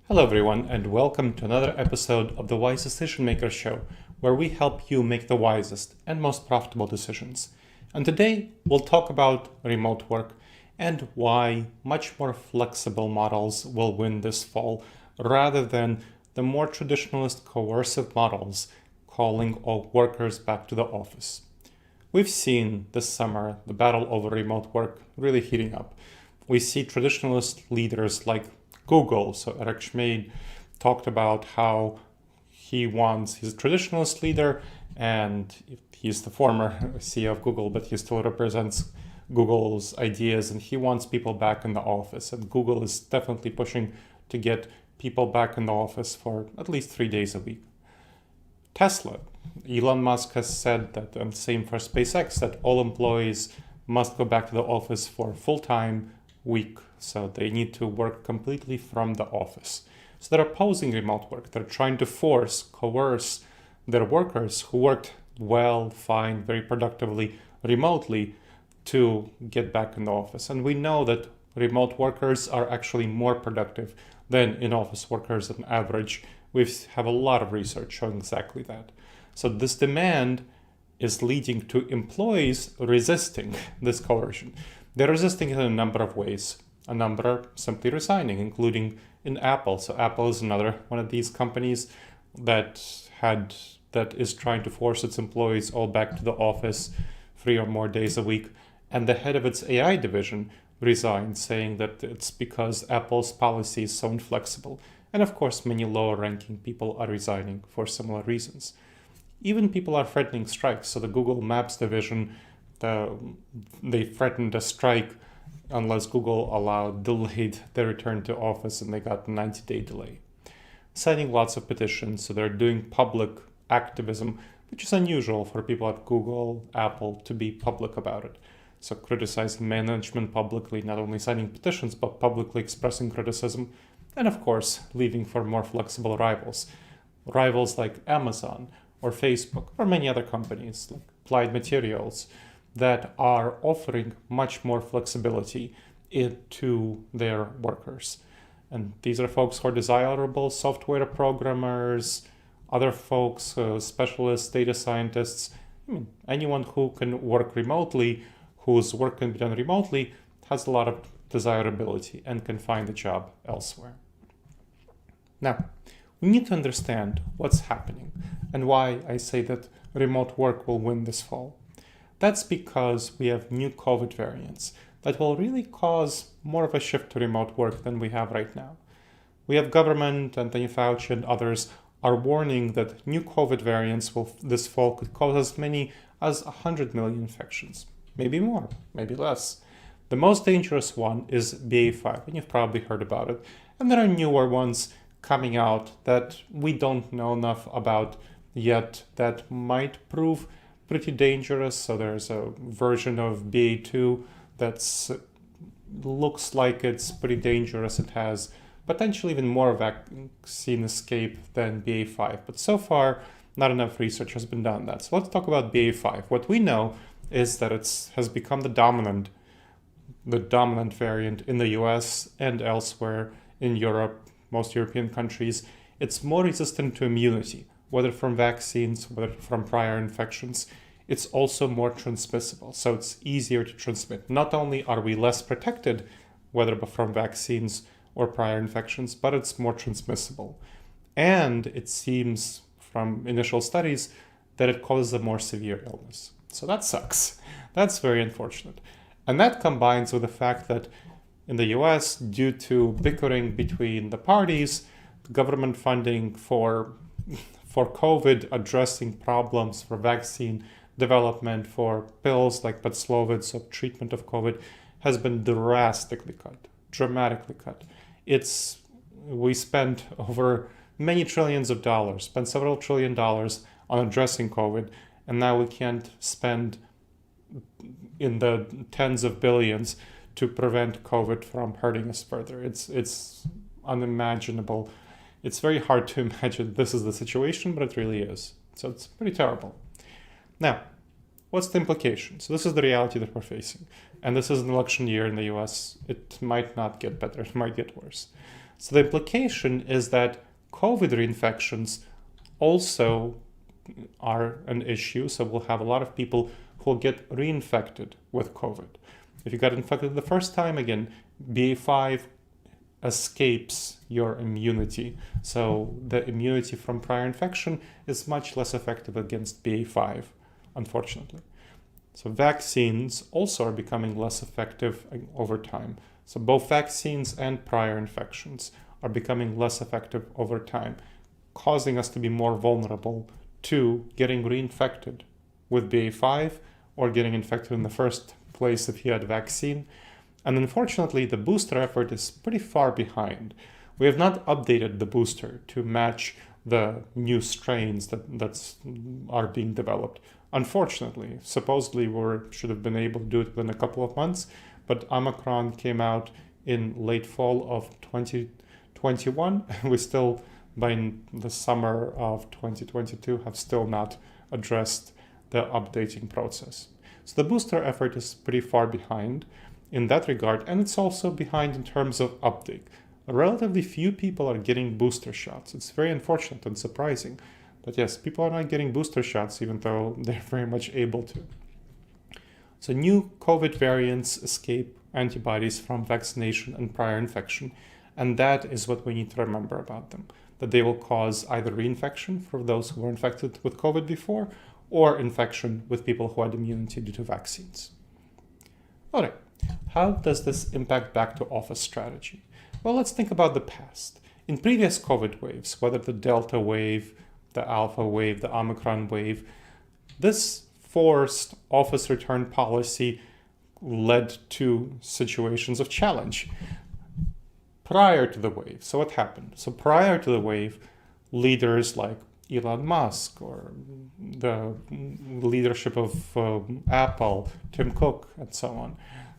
Hello everyone, and welcome to another episode of the Wise Decision Maker Show, where we help you make the wisest and most profitable decisions. And today we'll talk about remote work and why much more flexible models will win this fall rather than the more traditionalist coercive models calling all workers back to the office. We've seen this summer the battle over remote work really heating up. We see traditionalist leaders like Google. So Eric Schmid talked about how he's a traditionalist leader, and he's the former CEO of Google, but he still represents Google's ideas, and he wants people back in the office. And Google is definitely pushing to get people back in the office for at least 3 days a week. Tesla, Elon Musk has said that, and same for SpaceX, that all employees must go back to the office for full-time week. So they need to work completely from the office. So they're opposing remote work. They're trying to coerce their workers who worked well, fine, very productively remotely to get back in the office. And we know that remote workers are actually more productive than in-office workers on average. We have a lot of research showing exactly that. So this demand is leading to employees resisting this coercion. They're resisting it in a number of ways. A number are simply resigning, including in Apple. So Apple is another one of these companies that is trying to force its employees all back to the office 3 or more days a week. And the head of its AI division resigned, saying that it's because Apple's policy is so inflexible. And of course, many lower-ranking people are resigning for similar reasons. Even people are threatening strikes. So the Google Maps division, they threatened a strike unless Google delayed their return to office, and they got a 90-day delay. Signing lots of petitions, so they're doing public activism, which is unusual for people at Google, Apple to be public about it. So criticizing management publicly, not only signing petitions, but publicly expressing criticism, and of course, leaving for more flexible rivals. Rivals like Amazon or Facebook or many other companies like Applied Materials that are offering much more flexibility to their workers. And these are folks who are desirable software programmers, other folks, specialists, data scientists. Anyone who can work remotely, whose work can be done remotely, has a lot of desirability and can find a job elsewhere. Now, we need to understand what's happening and why I say that remote work will win this fall. That's because we have new COVID variants that will really cause more of a shift to remote work than we have right now. We have government, Anthony Fauci and others are warning that new COVID variants this fall could cause as many as 100 million infections. Maybe more, maybe less. The most dangerous one is BA5, and you've probably heard about it. And there are newer ones coming out that we don't know enough about yet that might prove pretty dangerous. So there's a version of BA2 that looks like it's pretty dangerous. It has potentially even more vaccine escape than BA5. But so far, not enough research has been done on that. So let's talk about BA5. What we know is that it has become the dominant variant in the US and elsewhere in Europe, most European countries. It's more resistant to immunity, whether from vaccines, whether from prior infections. It's also more transmissible, so it's easier to transmit. Not only are we less protected, whether from vaccines or prior infections, but it's more transmissible. And it seems from initial studies that it causes a more severe illness. So that sucks. That's very unfortunate. And that combines with the fact that in the US, due to bickering between the parties, government funding for COVID, addressing problems for vaccine development, for pills like Paxlovid, so treatment of COVID, has been dramatically cut. We spent over many trillions of dollars, spent several $1 trillion on addressing COVID, and now we can't spend in the tens of billions to prevent COVID from hurting us further. It's unimaginable. It's very hard to imagine this is the situation, but it really is. So it's pretty terrible. Now, what's the implication? So this is the reality that we're facing. And this is an election year in the US. It might not get better, it might get worse. So the implication is that COVID reinfections also are an issue. So we'll have a lot of people who will get reinfected with COVID. If you got infected the first time, again, BA5 escapes your immunity. So the immunity from prior infection is much less effective against BA5, unfortunately. So vaccines also are becoming less effective over time. So both vaccines and prior infections are becoming less effective over time, causing us to be more vulnerable to getting reinfected with BA5 or getting infected in the first place if you had a vaccine. And unfortunately, the booster effort is pretty far behind. We have not updated the booster to match the new strains that are being developed. Unfortunately, supposedly we should have been able to do it within a couple of months, but Omicron came out in late fall of 2021, and we still, by the summer of 2022, have still not addressed the updating process. So the booster effort is pretty far behind in that regard, and it's also behind in terms of uptake. Relatively few people are getting booster shots. It's very unfortunate and surprising. But yes, people are not getting booster shots even though they're very much able to. So new COVID variants escape antibodies from vaccination and prior infection, and that is what we need to remember about them, that they will cause either reinfection for those who were infected with COVID before, or infection with people who had immunity due to vaccines. All right, how does this impact back to office strategy? Well, let's think about the past. In previous COVID waves, whether the Delta wave, the Alpha wave, the Omicron wave, this forced office return policy led to situations of challenge prior to the wave. So what happened? So prior to the wave, leaders like Elon Musk or the leadership of Apple, Tim Cook, and so on,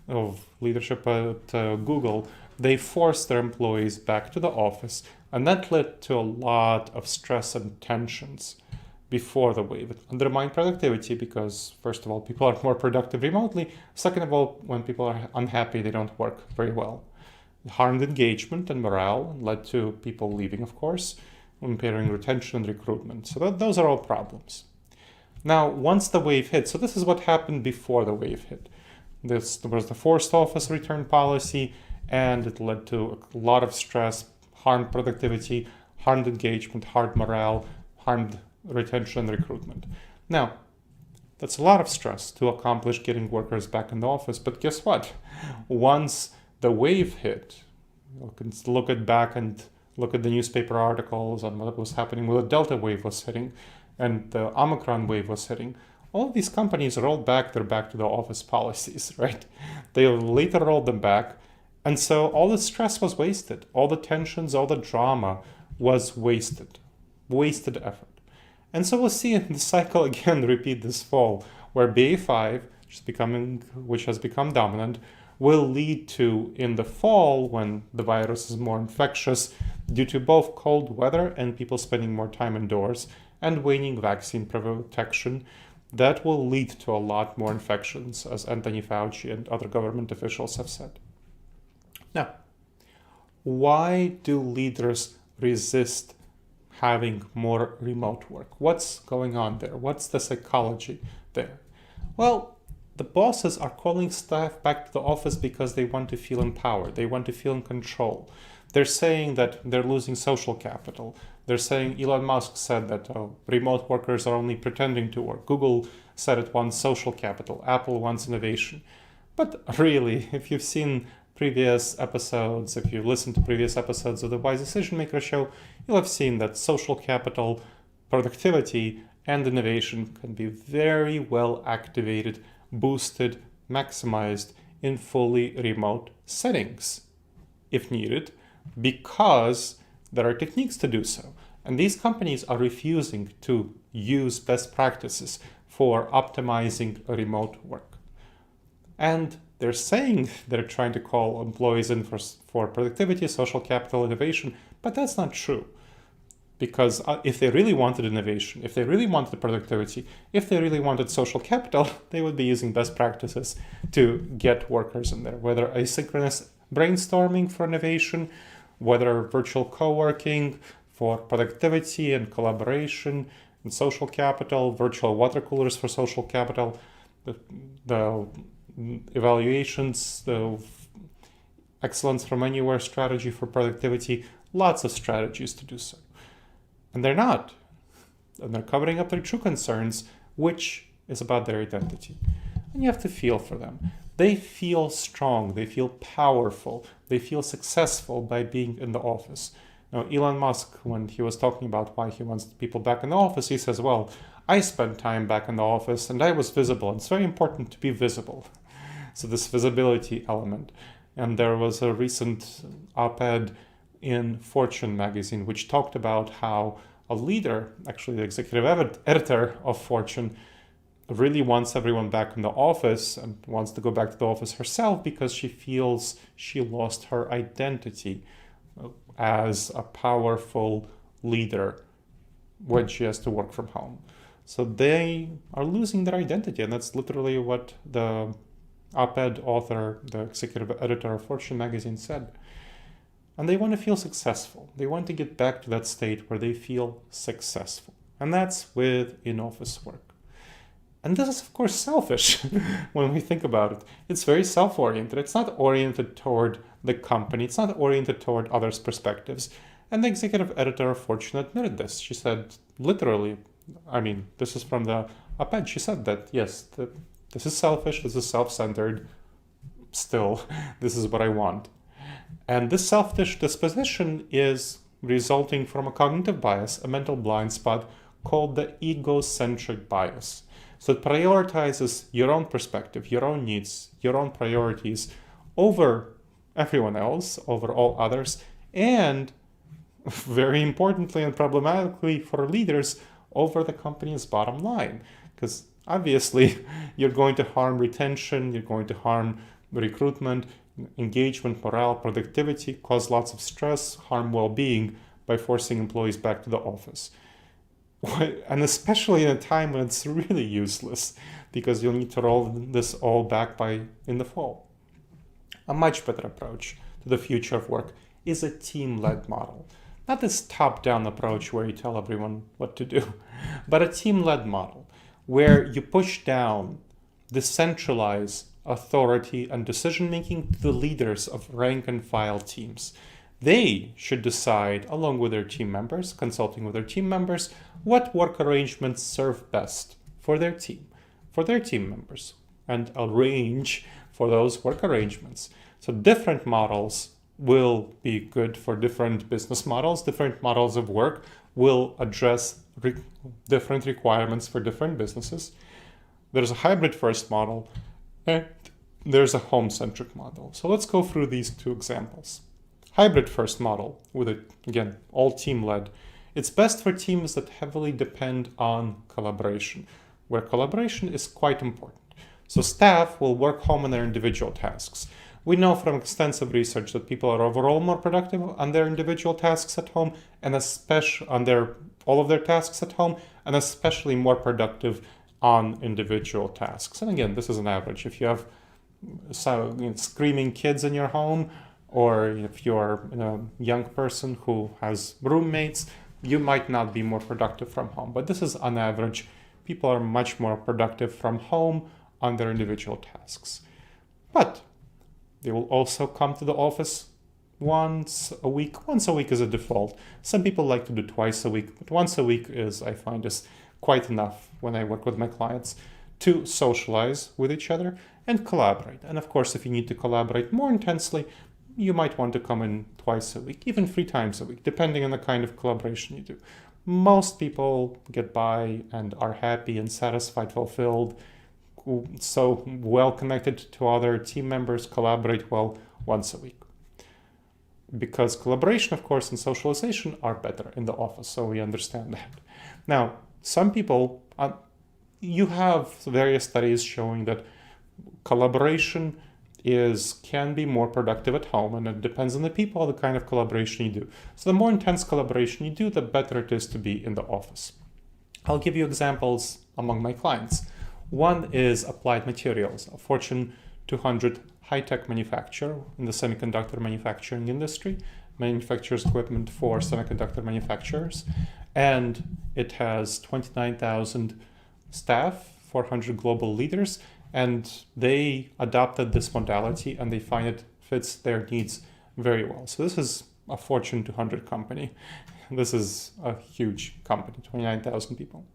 of leadership at Google, they forced their employees back to the office, and that led to a lot of stress and tensions before the wave. It undermined productivity because, first of all, people are more productive remotely. Second of all, when people are unhappy, they don't work very well. It harmed engagement and morale, led to people leaving, of course, impairing retention and recruitment. So those are all problems. Now, once the wave hit, so this is what happened before the wave hit. There was the forced office return policy, and it led to a lot of stress, harmed productivity, harmed engagement, harmed morale, harmed retention and recruitment. Now, that's a lot of stress to accomplish getting workers back in the office, but guess what? Once the wave hit, you can look at back and look at the newspaper articles on what was happening when the Delta wave was hitting and the Omicron wave was hitting. All of these companies rolled back their back to the office policies, right? They later rolled them back. And so all the stress was wasted. All the tensions, all the drama was wasted effort. And so we'll see the cycle again repeat this fall, where BA5, which has become dominant, will lead to, in the fall, when the virus is more infectious, due to both cold weather and people spending more time indoors and waning vaccine protection, that will lead to a lot more infections, as Anthony Fauci and other government officials have said. Now, why do leaders resist having more remote work? What's going on there? What's the psychology there? Well, the bosses are calling staff back to the office because they want to feel empowered. They want to feel in control. They're saying that they're losing social capital. They're saying, Elon Musk said that remote workers are only pretending to work. Google said it wants social capital. Apple wants innovation. But really, if you've seen previous episodes, if you listen to previous episodes of the Wise Decision Maker show, you'll have seen that social capital, productivity, and innovation can be very well activated, boosted, maximized in fully remote settings, if needed, because there are techniques to do so. And these companies are refusing to use best practices for optimizing remote work. And they're saying they're trying to call employees in for productivity, social capital, innovation, but that's not true. Because if they really wanted innovation, if they really wanted productivity, if they really wanted social capital, they would be using best practices to get workers in there, whether asynchronous brainstorming for innovation, whether virtual co-working for productivity and collaboration and social capital, virtual water coolers for social capital, the evaluations, the excellence from anywhere strategy for productivity, lots of strategies to do so. And they're not. And they're covering up their true concerns, which is about their identity. And you have to feel for them. They feel strong, they feel powerful, they feel successful by being in the office. Now, Elon Musk, when he was talking about why he wants people back in the office, he says, well, I spent time back in the office and I was visible. It's very important to be visible. So this visibility element. And there was a recent op-ed in Fortune magazine, which talked about how a leader, actually the executive editor of Fortune, really wants everyone back in the office and wants to go back to the office herself because she feels she lost her identity as a powerful leader when she has to work from home. So they are losing their identity, and that's literally what the op-ed author, the executive editor of Fortune magazine said. And they want to feel successful. They want to get back to that state where they feel successful. And that's with in-office work. And this is, of course, selfish when we think about it. It's very self-oriented. It's not oriented toward the company. It's not oriented toward others' perspectives. And the executive editor of Fortune admitted this. She said, literally, I mean, this is from the op-ed. She said that, yes, this is selfish, this is self-centered. Still, this is what I want. And this selfish disposition is resulting from a cognitive bias, a mental blind spot called the egocentric bias. So it prioritizes your own perspective, your own needs, your own priorities over everyone else, over all others, and very importantly and problematically for leaders, over the company's bottom line. Because obviously you're going to harm retention, you're going to harm recruitment, engagement, morale, productivity, cause lots of stress, harm well-being by forcing employees back to the office. And especially in a time when it's really useless, because you'll need to roll this all back in the fall. A much better approach to the future of work is a team-led model. Not this top-down approach where you tell everyone what to do, but a team-led model where you push down, decentralize authority and decision-making to the leaders of rank-and-file teams. They should decide, along with their team members, consulting with their team members, what work arrangements serve best for their team members, and arrange for those work arrangements. So different models will be good for different business models. Different models of work will address different requirements for different businesses. There's a hybrid first model, and there's a home-centric model. So let's go through these two examples. Hybrid first model, with it, again, all team-led. It's best for teams that heavily depend on collaboration, where collaboration is quite important. So staff will work home on their individual tasks. We know from extensive research that people are overall more productive on their individual tasks at home, and especially on all of their tasks at home, and especially more productive on individual tasks. And again, this is an average. If you have screaming kids in your home, or if you're a young person who has roommates, you might not be more productive from home. But this is on average. People are much more productive from home on their individual tasks. But they will also come to the office once a week. Once a week is a default. Some people like to do twice a week, but once a week I find is quite enough when I work with my clients to socialize with each other and collaborate. And of course, if you need to collaborate more intensely, you might want to come in twice a week, even 3 times a week, depending on the kind of collaboration you do. Most people get by and are happy and satisfied, fulfilled, so well connected to other team members, collaborate well once a week. Because collaboration, of course, and socialization are better in the office, so we understand that. Now, some people, you have various studies showing that collaboration can be more productive at home, and it depends on the people, the kind of collaboration you do. So the more intense collaboration you do, the better it is to be in the office. I'll give you examples among my clients. One is Applied Materials, a Fortune 200 high-tech manufacturer in the semiconductor manufacturing industry. manufactures equipment for semiconductor manufacturers, and it has 29,000 staff, 400 global leaders, and they adopted this modality and they find it fits their needs very well. So this is a Fortune 200 company. This is a huge company, 29,000 people.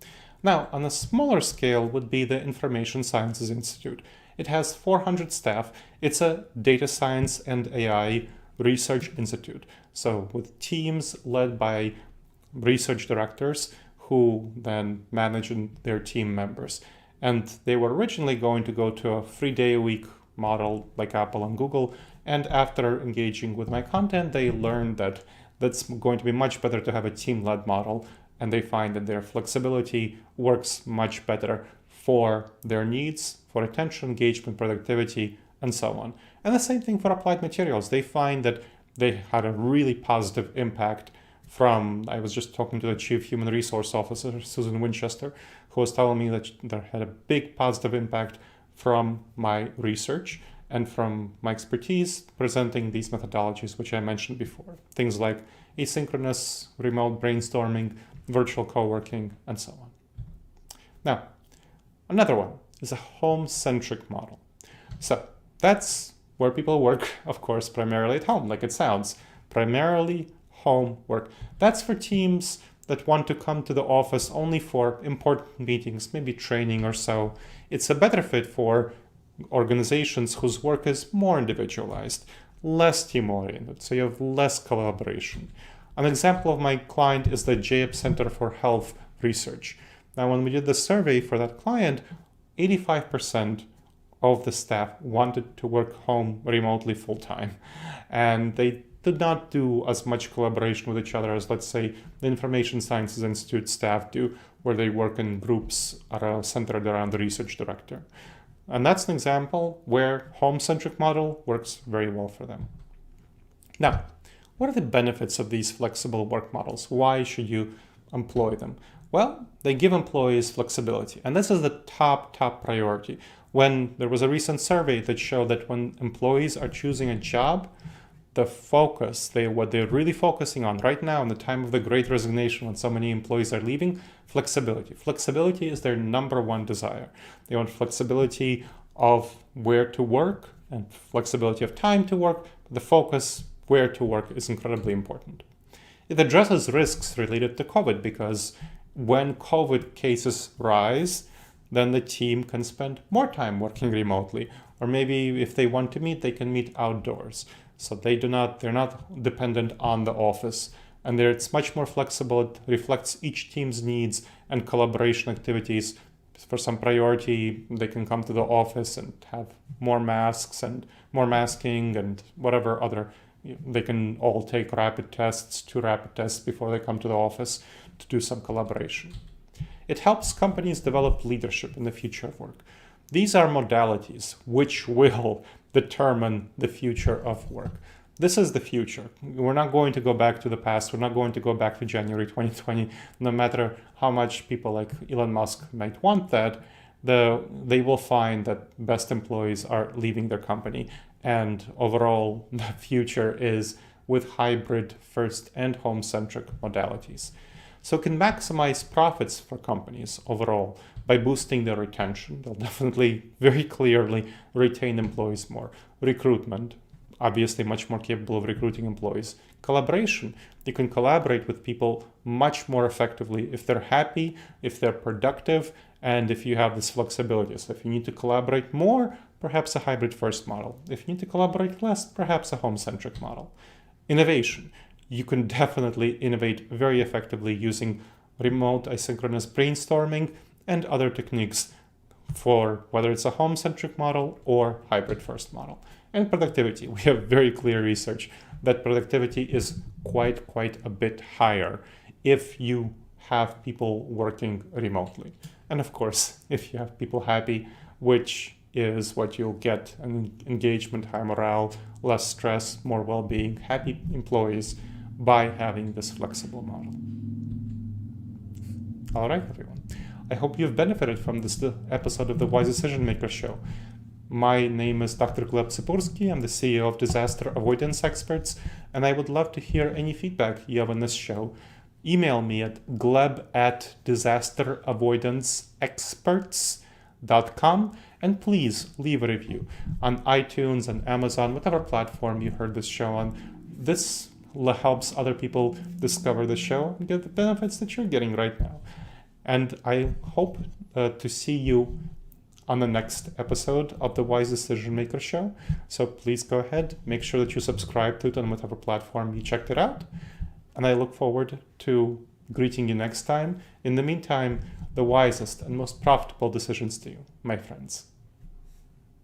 Now, on a smaller scale would be the Information Sciences Institute. It has 400 staff. It's a data science and AI research institute. So with teams led by research directors who then manage their team members. And they were originally going to go to a 3-day-a-week model like Apple and Google. And after engaging with my content, they learned that that's going to be much better to have a team-led model. And they find that their flexibility works much better for their needs, for attention, engagement, productivity, and so on. And the same thing for applied materials. They find that they had a really positive impact from, I was just talking to the Chief Human Resource Officer, Susan Winchester, who was telling me that there had a big positive impact from my research and from my expertise presenting these methodologies, which I mentioned before. Things like asynchronous, remote brainstorming, virtual co-working, and so on. Now, another one is a home-centric model. So that's where people work, of course, primarily at home, like it sounds. Primarily home work. That's for teams that want to come to the office only for important meetings, maybe training or so. It's a better fit for organizations whose work is more individualized, less team-oriented, so you have less collaboration. An example of my client is the JAP Center for Health Research. Now, when we did the survey for that client, 85% of the staff wanted to work home remotely full-time. And they did not do as much collaboration with each other as, let's say, the Information Sciences Institute staff do, where they work in groups centered around the research director. And that's an example where home-centric model works very well for them. Now, what are the benefits of these flexible work models? Why should you employ them? Well, they give employees flexibility, and this is the top priority. When there was a recent survey that showed that when employees are choosing a job, the focus, what they're really focusing on right now in the time of the Great Resignation when so many employees are leaving, flexibility. Flexibility is their number one desire. They want flexibility of where to work and flexibility of time to work. The focus where to work is incredibly important. It addresses risks related to COVID because when COVID cases rise, then the team can spend more time working remotely. Or maybe if they want to meet, they can meet outdoors. So they're not dependent on the office. And it's much more flexible. It reflects each team's needs and collaboration activities. For some priority, they can come to the office and have more masks and more masking and whatever other. They can all take 2 rapid tests before they come to the office to do some collaboration. It helps companies develop leadership in the future of work. These are modalities which will determine the future of work. This is the future. We're not going to go back to the past. We're not going to go back to January 2020, no matter how much people like Elon Musk might want that. They will find that best employees are leaving their company. And overall, the future is with hybrid first and home-centric modalities. So it can maximize profits for companies overall by boosting their retention. They'll definitely very clearly retain employees more. Recruitment, obviously much more capable of recruiting employees. Collaboration, you can collaborate with people much more effectively if they're happy, if they're productive, and if you have this flexibility. So if you need to collaborate more, perhaps a hybrid first model. If you need to collaborate less, perhaps a home-centric model. Innovation, you can definitely innovate very effectively using remote asynchronous brainstorming and other techniques for whether it's a home-centric model or hybrid first model. And productivity, we have very clear research that productivity is quite a bit higher if you have people working remotely. And of course, if you have people happy, which is what you'll get, an engagement, high morale, less stress, more well-being, happy employees by having this flexible model. All right, everyone. I hope you've benefited from this episode of the Wise Decision Maker Show. My name is Dr. Gleb Tsipursky. I'm the CEO of Disaster Avoidance Experts, and I would love to hear any feedback you have on this show. Email me at gleb@disasteravoidanceexperts.com, and please leave a review on iTunes and Amazon, whatever platform you heard this show on. This helps other people discover the show and get the benefits that you're getting right now. And I hope to see you on the next episode of the Wise Decision Maker Show. So please go ahead, make sure that you subscribe to it on whatever platform you checked it out. And I look forward to greeting you next time. In the meantime, the wisest and most profitable decisions to you, my friends.